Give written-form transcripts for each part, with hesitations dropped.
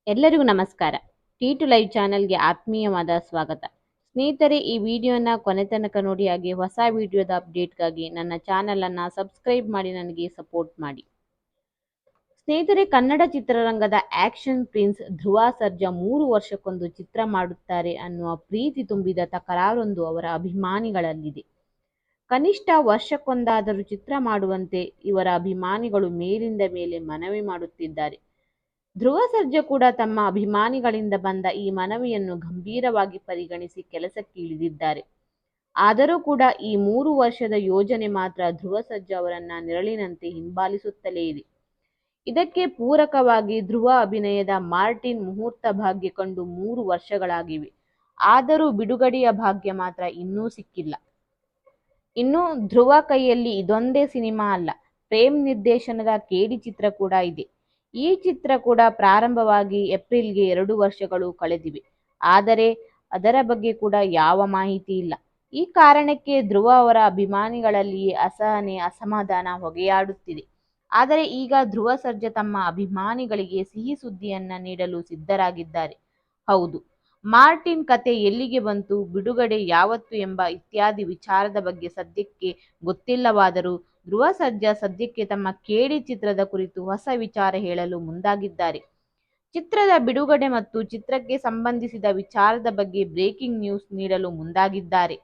ಎಲ್ಲರಿಗೂ ನಮಸ್ಕಾರ. T two live ಚಾನೆಲ್ಗೆ ಆತ್ಮೀಯವಾದ ಸ್ವಾಗತ. ಸ್ನೇಹಿತರೆ, ಈ ವಿಡಿಯೋನ ಕೊನೆ ತನಕ ನೋಡಿ, ಹಾಗೆ ಹೊಸ ವಿಡಿಯೋದ ಅಪ್ಡೇಟ್ಗಾಗಿ ನನ್ನ ಚಾನಲನ್ನು ಸಬ್ಸ್ಕ್ರೈಬ್ ಮಾಡಿ ನನಗೆ ಸಪೋರ್ಟ್ ಮಾಡಿ. ಸ್ನೇಹಿತರೆ, ಕನ್ನಡ ಚಿತ್ರರಂಗದ ಆಕ್ಷನ್ ಪ್ರಿನ್ಸ್ ಧ್ರುವ ಸರ್ಜಾ 3 ವರ್ಷಕ್ಕೊಂದು ಚಿತ್ರ ಮಾಡುತ್ತಾರೆ ಅನ್ನುವ ಪ್ರೀತಿ ತುಂಬಿದ ತಕರಾರೊಂದು ಅವರ ಅಭಿಮಾನಿಗಳಲ್ಲಿದೆ. ಕನಿಷ್ಠ ವರ್ಷಕ್ಕೊಂದಾದರೂ ಚಿತ್ರ ಮಾಡುವಂತೆ ಇವರ ಅಭಿಮಾನಿಗಳು ಮೇಲಿಂದ ಮೇಲೆ ಮನವಿ ಮಾಡುತ್ತಿದ್ದಾರೆ. ಧ್ರುವ ಸರ್ಜಾ ಕೂಡ ತಮ್ಮ ಅಭಿಮಾನಿಗಳಿಂದ ಬಂದ ಈ ಮನವಿಯನ್ನು ಗಂಭೀರವಾಗಿ ಪರಿಗಣಿಸಿ ಕೆಲಸಕ್ಕೆ ಇಳಿದಿದ್ದಾರೆ. ಆದರೂ ಕೂಡ ಈ 3 ವರ್ಷದ ಯೋಜನೆ ಮಾತ್ರ ಧ್ರುವ ಸರ್ಜಾ ಅವರನ್ನ ನೆರಳಿನಂತೆ ಹಿಂಬಾಲಿಸುತ್ತಲೇ ಇದೆ. ಇದಕ್ಕೆ ಪೂರಕವಾಗಿ ಧ್ರುವ ಅಭಿನಯದ ಮಾರ್ಟಿನ್ ಮುಹೂರ್ತ ಭಾಗ್ಯ ಕಂಡು 3 ವರ್ಷಗಳಾಗಿವೆ. ಆದರೂ ಬಿಡುಗಡೆಯ ಭಾಗ್ಯ ಮಾತ್ರ ಇನ್ನೂ ಸಿಕ್ಕಿಲ್ಲ. ಇನ್ನು ಧ್ರುವ ಕೈಯಲ್ಲಿ ಇದೊಂದೇ ಸಿನಿಮಾ ಅಲ್ಲ, ಪ್ರೇಮ್ ನಿರ್ದೇಶನದ ಕೇಡಿ ಚಿತ್ರ ಕೂಡ ಇದೆ. ಈ ಚಿತ್ರ ಕೂಡ ಪ್ರಾರಂಭವಾಗಿ ಏಪ್ರಿಲ್ಗೆ 2 ವರ್ಷಗಳು ಕಳೆದಿವೆ. ಆದರೆ ಅದರ ಬಗ್ಗೆ ಕೂಡ ಯಾವ ಮಾಹಿತಿ ಇಲ್ಲ. ಈ ಕಾರಣಕ್ಕೆ ಧ್ರುವ ಅವರ ಅಭಿಮಾನಿಗಳಲ್ಲಿಯೇ ಅಸಹನೆ, ಅಸಮಾಧಾನ ಹೊಗೆಯಾಡುತ್ತಿದೆ. ಆದರೆ ಈಗ ಧ್ರುವ ಸರ್ಜಾ ತಮ್ಮ ಅಭಿಮಾನಿಗಳಿಗೆ ಸಿಹಿ ಸುದ್ದಿಯನ್ನ ನೀಡಲು ಸಿದ್ಧರಾಗಿದ್ದಾರೆ. ಹೌದು, ಮಾರ್ಟಿನ್ ಕತೆ ಎಲ್ಲಿಗೆ ಬಂತು, ಬಿಡುಗಡೆ ಯಾವತ್ತು ಎಂಬ ಇತ್ಯಾದಿ ವಿಚಾರದ ಬಗ್ಗೆ ಸದ್ಯಕ್ಕೆ ಗೊತ್ತಿಲ್ಲವಾದರೂ ಧ್ರುವ ಸರ್ಜಾ ಸದ್ಯಕ್ಕೆ ತಮ್ಮ ಕೇಡಿ ಚಿತ್ರದ ಕುರಿತು ಹೊಸ ವಿಚಾರ ಹೇಳಲು ಮುಂದಾಗಿದ್ದಾರೆ. ಚಿತ್ರದ ಬಿಡುಗಡೆ ಮತ್ತು ಚಿತ್ರಕ್ಕೆ ಸಂಬಂಧಿಸಿದ ವಿಚಾರದ ಬಗ್ಗೆ ಬ್ರೇಕಿಂಗ್ ನ್ಯೂಸ್ ನೀಡಲು ಮುಂದಾಗಿದ್ದಾರೆ.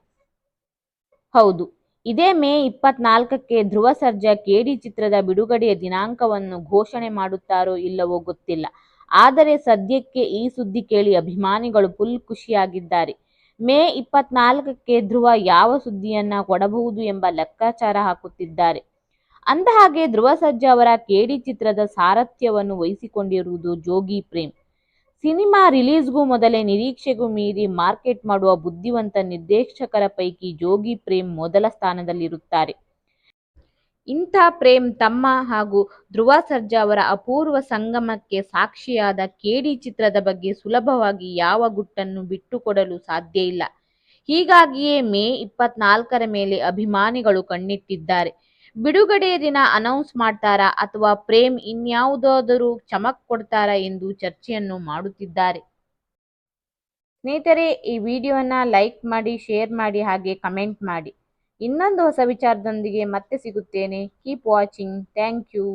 ಹೌದು, ಇದೇ ಮೇ 24ಕ್ಕೆ ಧ್ರುವ ಸರ್ಜಾ ಕೇಡಿ ಚಿತ್ರದ ಬಿಡುಗಡೆಯ ದಿನಾಂಕವನ್ನು ಘೋಷಣೆ ಮಾಡುತ್ತಾರೋ ಇಲ್ಲವೋ ಗೊತ್ತಿಲ್ಲ. ಆದರೆ ಸದ್ಯಕ್ಕೆ ಈ ಸುದ್ದಿ ಕೇಳಿ ಅಭಿಮಾನಿಗಳು ಫುಲ್ ಖುಷಿಯಾಗಿದ್ದಾರೆ. ಮೇ 24ಕ್ಕೆ ಧ್ರುವ ಯಾವ ಸುದ್ದಿಯನ್ನ ಕೊಡಬಹುದು ಎಂಬ ಲೆಕ್ಕಾಚಾರ ಹಾಕುತ್ತಿದ್ದಾರೆ. ಅಂದಹಾಗೆ ಧ್ರುವ ಸರ್ಜಾ ಅವರ ಕೇಡಿ ಚಿತ್ರದ ಸಾರಥ್ಯವನ್ನು ವಹಿಸಿಕೊಂಡಿರುವುದು ಜೋಗಿ ಪ್ರೇಮ್. ಸಿನಿಮಾ ರಿಲೀಸ್ಗೂ ಮೊದಲೇ ನಿರೀಕ್ಷೆಗೂ ಮೀರಿ ಮಾರ್ಕೆಟ್ ಮಾಡುವ ಬುದ್ಧಿವಂತ ನಿರ್ದೇಶಕರ ಪೈಕಿ ಜೋಗಿ ಪ್ರೇಮ್ ಮೊದಲ ಸ್ಥಾನದಲ್ಲಿರುತ್ತಾರೆ. ಇಂಥ ಪ್ರೇಮ್ ತಮ್ಮ ಹಾಗೂ ಧ್ರುವ ಸರ್ಜಾ ಅವರ ಅಪೂರ್ವ ಸಂಗಮಕ್ಕೆ ಸಾಕ್ಷಿಯಾದ ಕೇಡಿ ಚಿತ್ರದ ಬಗ್ಗೆ ಸುಲಭವಾಗಿ ಯಾವ ಗುಟ್ಟನ್ನು ಬಿಟ್ಟುಕೊಡಲು ಸಾಧ್ಯ ಇಲ್ಲ. ಹೀಗಾಗಿಯೇ ಮೇ 24ರ ಮೇಲೆ ಅಭಿಮಾನಿಗಳು ಕಣ್ಣಿಟ್ಟಿದ್ದಾರೆ. ಬಿಡುಗಡೆಯ ದಿನ ಅನೌನ್ಸ್ ಮಾಡ್ತಾರಾ ಅಥವಾ ಪ್ರೇಮ್ ಇನ್ಯಾವುದಾದರೂ ಚಮಕ್ ಕೊಡ್ತಾರಾ ಎಂದು ಚರ್ಚೆಯನ್ನು ಮಾಡುತ್ತಿದ್ದಾರೆ. ಸ್ನೇಹಿತರೆ, ಈ ವಿಡಿಯೋನ ಲೈಕ್ ಮಾಡಿ, ಶೇರ್ ಮಾಡಿ, ಹಾಗೆ ಕಮೆಂಟ್ ಮಾಡಿ. ಇನ್ನೊಂದು ಹೊಸ ವಿಚಾರದೊಂದಿಗೆ ಮತ್ತೆ ಸಿಗುತ್ತೇನೆ. Keep watching. Thank you.